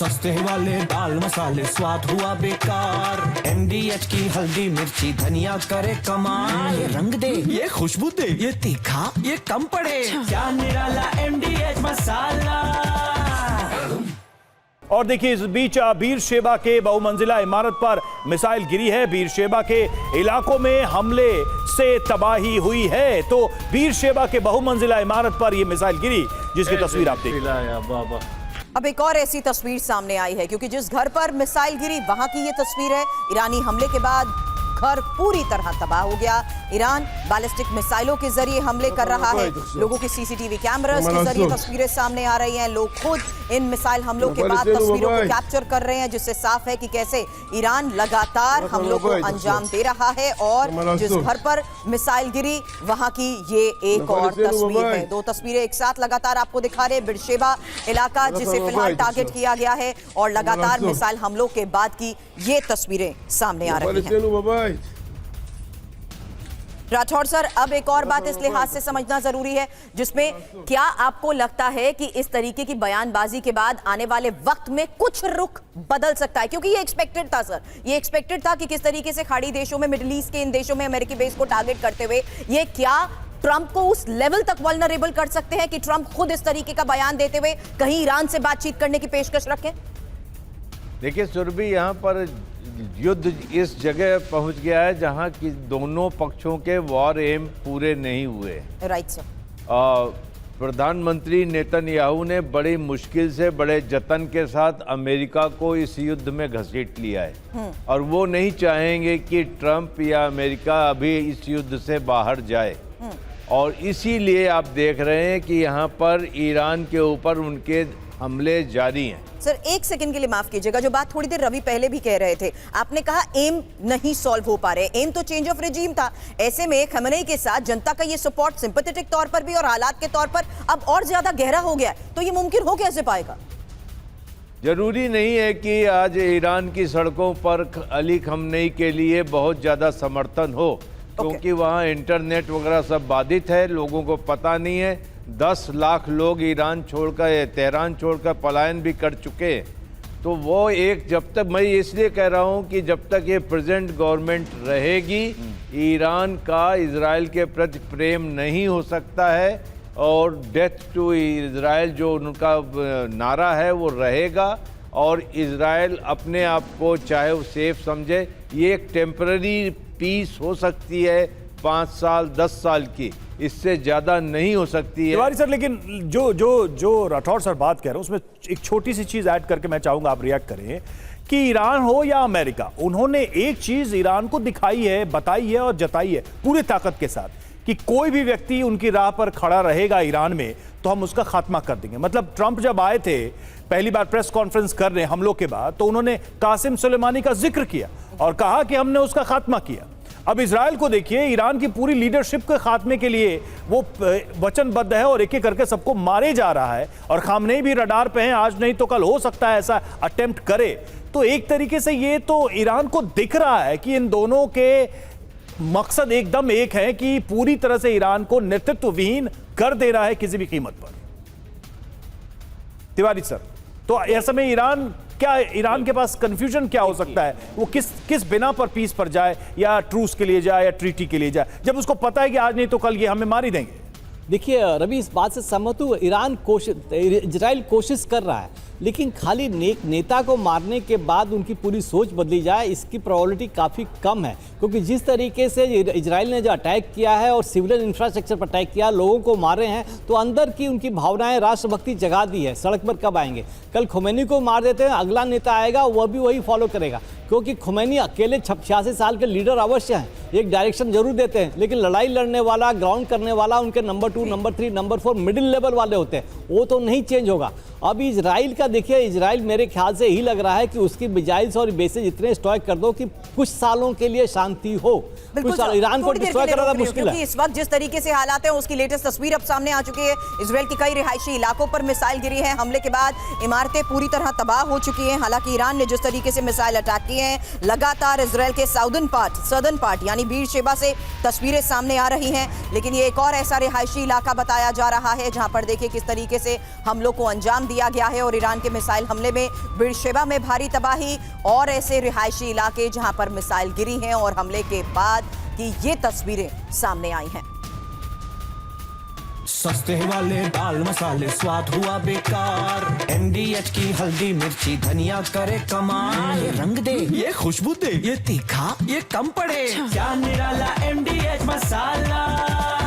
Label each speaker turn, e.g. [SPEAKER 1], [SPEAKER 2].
[SPEAKER 1] सस्ते वाले दाल मसाले स्वाद हुआ बेकार। MDH की हल्दी मिर्ची धनिया करे कमाल। ये रंग दे, ये खुशबू दे, ये तीखा, ये कम पड़े। क्या निराला MDH मसाला।
[SPEAKER 2] और देखिए इस बीच बीरशेबा के बहुमंजिला इमारत पर मिसाइल गिरी है। बीरशेबा के इलाकों में हमले से तबाही हुई है। तो बीरशेबा के बहुमंजिला इमारत पर यह मिसाइल गिरी, जिसकी तस्वीर आप देखिए।
[SPEAKER 3] अब एक और ऐसी तस्वीर सामने आई है, क्योंकि जिस घर पर मिसाइल गिरी वहां की ये तस्वीर है। ईरानी हमले के बाद घर पूरी तरह तबाह हो गया। ईरान बैलिस्टिक मिसाइलों के जरिए हमले कर रहा है। लोगों की CCTV कैमरास के जरिए तस्वीरें सामने आ रही हैं। लोग खुद इन मिसाइल हमलों के बाद तस्वीरों को कैप्चर कर रहे हैं, जिससे साफ है कि कैसे ईरान लगातार हमलों को अंजाम दे रहा है। और जिस घर पर मिसाइल गिरी वहां की ये एक और तस्वीर है। दो तस्वीरें एक साथ लगातार आपको दिखा रहे हैं। बीरशेबा इलाका जिसे फिलहाल टारगेट किया गया है, और लगातार मिसाइल हमलों के बाद की ये तस्वीरें सामने आ रही हैं। राठौड़ सर, अब एक और बात इस लिहाज से समझना जरूरी है, जिसमें क्या आपको लगता है कि इस तरीके की बयानबाजी के बाद आने वाले वक्त में कुछ रुख बदल सकता है? क्योंकि ये एक्सपेक्टेड था सर, ये एक्सपेक्टेड था कि किस तरीके से खाड़ी देशों में, मिडिल ईस्ट के इन देशों में अमेरिकी बेस को टारगेट करते हुए ये क्या ट्रंप को उस लेवल तक वल्नरेबल कर सकते हैं कि ट्रंप खुद इस तरीके का बयान देते हुए कहीं ईरान से बातचीत करने की पेशकश रखें?
[SPEAKER 4] देखिए सुरभि, यहाँ पर युद्ध इस जगह पहुंच गया है जहां कि दोनों पक्षों के वॉर एम पूरे नहीं हुए।
[SPEAKER 3] Right sir.
[SPEAKER 4] प्रधानमंत्री नेतन्याहू ने बड़ी मुश्किल से, बड़े जतन के साथ अमेरिका को इस युद्ध में घसीट लिया है, और वो नहीं चाहेंगे कि ट्रंप या अमेरिका अभी इस युद्ध से बाहर जाए। और इसीलिए आप देख रहे हैं कि यहाँ पर ईरान के ऊपर उनके हमले जारी हैं।
[SPEAKER 3] सर एक सेकंड के लिए माफ कीजिएगा, जो बात थोड़ी देर रवि पहले भी कह रहे थे, आपने कहा एम नहीं सॉल्व हो पा रहे। एम तो चेंज ऑफ रेजिम था। ऐसे में खमेनी के साथ जनता का ये सपोर्ट सिंपैथेटिक तौर पर भी और हालात के तौर पर अब और ज्यादा गहरा हो गया, तो ये मुमकिन हो कैसे पाएगा?
[SPEAKER 4] जरूरी नहीं है कि आज ईरान की सड़कों पर अली खमेनी के लिए बहुत ज़्यादा समर्थन हो, क्योंकि वहाँ इंटरनेट वगैरह सब बाधित है। लोगों को पता नहीं है। 10 लाख लोग ईरान छोड़कर, तेहरान छोड़कर पलायन भी कर चुके हैं। तो वो एक, जब तक, मैं इसलिए कह रहा हूँ कि जब तक ये प्रेजेंट गवर्नमेंट रहेगी, ईरान का इजराइल के प्रति प्रेम नहीं हो सकता है, और डेथ टू इजराइल जो उनका नारा है वो रहेगा। और इजराइल अपने आप को चाहे वो सेफ समझे, ये एक टेम्पररी पीस हो सकती है, 5 साल 10 साल की, इससे ज्यादा नहीं हो सकती है।
[SPEAKER 2] तिवारी सर, लेकिन जो राठौड़ सर बात कह रहे हैं उसमें एक छोटी सी चीज ऐड करके मैं चाहूंगा आप रिएक्ट करें कि ईरान हो या अमेरिका, उन्होंने एक चीज ईरान को दिखाई है, बताई है और जताई है पूरी ताकत के साथ कि कोई भी व्यक्ति उनकी राह पर खड़ा रहेगा ईरान में तो हम उसका खात्मा कर देंगे। मतलब ट्रंप जब आए थे पहली बार प्रेस कॉन्फ्रेंस कर रहे हमलों के बाद, तो उन्होंने कासिम सुलेमानी का जिक्र किया और कहा कि हमने उसका खात्मा किया। अब इजराइल को देखिए, ईरान की पूरी लीडरशिप के खात्मे के लिए वो वचनबद्ध है और एक एक करके सबको मारे जा रहा है, और खामनेई भी रडार पे हैं। आज नहीं तो कल हो सकता है ऐसा अटेम्प्ट करे। तो एक तरीके से ये तो ईरान को दिख रहा है कि इन दोनों के मकसद एकदम एक है कि पूरी तरह से ईरान को नेतृत्व विहीन कर दे रहा है किसी भी कीमत पर। तिवारी सर, तो ऐसे में ईरान के पास कंफ्यूजन क्या हो सकता है? वो किस बिना पर पीस पर जाए, या ट्रूस के लिए जाए या ट्रीटी के लिए जाए, जब उसको पता है कि आज नहीं तो कल ये हमें मार ही देंगे?
[SPEAKER 5] देखिए रवि, इस बात से सहमत हूँ। इजराइल कोशिश कर रहा है, लेकिन खाली नेता को मारने के बाद उनकी पूरी सोच बदली जाए, इसकी प्रोबेबिलिटी काफ़ी कम है। क्योंकि जिस तरीके से इजराइल ने जो अटैक किया है और सिविलियन इंफ्रास्ट्रक्चर पर अटैक किया, लोगों को मारे हैं, तो अंदर की उनकी भावनाएं, राष्ट्रभक्ति जगा दी है। सड़क पर कब आएंगे? कल खमेनी को मार देते हैं, अगला नेता आएगा वह भी वही फॉलो करेगा, क्योंकि खमेनी अकेले 86 साल के लीडर अवश्य हैं, एक डायरेक्शन जरूर देते हैं, लेकिन लड़ाई लड़ने वाला, ग्राउंड करने वाला उनके number 2, number 3, number 4 middle level वाले होते हैं, वो तो नहीं चेंज होगा। अब इजराइल का देखिए, इजराइल मेरे ख्याल से यही लग रहा है कि उसकी मिसाइल्स और बेसेस इतने स्टॉक कर दो कि कुछ सालों के लिए शांति हो। कुछ ईरान को
[SPEAKER 3] थोड़ी देर
[SPEAKER 5] डिस्ट्रॉय
[SPEAKER 3] के लिए
[SPEAKER 5] करना
[SPEAKER 3] रोक रही हूँ,
[SPEAKER 5] मुश्किल है।
[SPEAKER 3] क्योंकि इस वक्त जिस तरीके से हालात हैं उसकी लेटेस्ट तस्वीर अब सामने आ चुकी है। इजराइल के कई रिहायशी इलाकों पर मिसाइल गिरी है। हमले के बाद इमारतें पूरी तरह तबाह हो चुकी हैं। हालांकि ईरान ने जिस तरीके से मिसाइल अटैक किए हैं, लगातार इजराइल के सदर्न पार्ट यानी बीरशेबा से तस्वीरें सामने आ रही हैं। लेकिन ये एक और ऐसा रिहायशी इलाका बताया जा रहा है जहां पर देखिए किस तरीके से हमलों को अंजाम दिया गया है। और ईरान के मिसाइल हमले में बीरशेबा में भारी तबाही और ऐसे रिहायशी इलाके जहां पर मिसाइल गिरी हैं और हमले के बाद की ये तस्वीरें सामने आई हैं।
[SPEAKER 1] सस्ते वाले दाल मसाले स्वाद हुआ बेकार, MDH की हल्दी मिर्ची धनिया करे कमाल। ये रंग दे, ये खुशबू दे, ये तीखा, ये कम पड़े, क्या निराला MDH मसाला।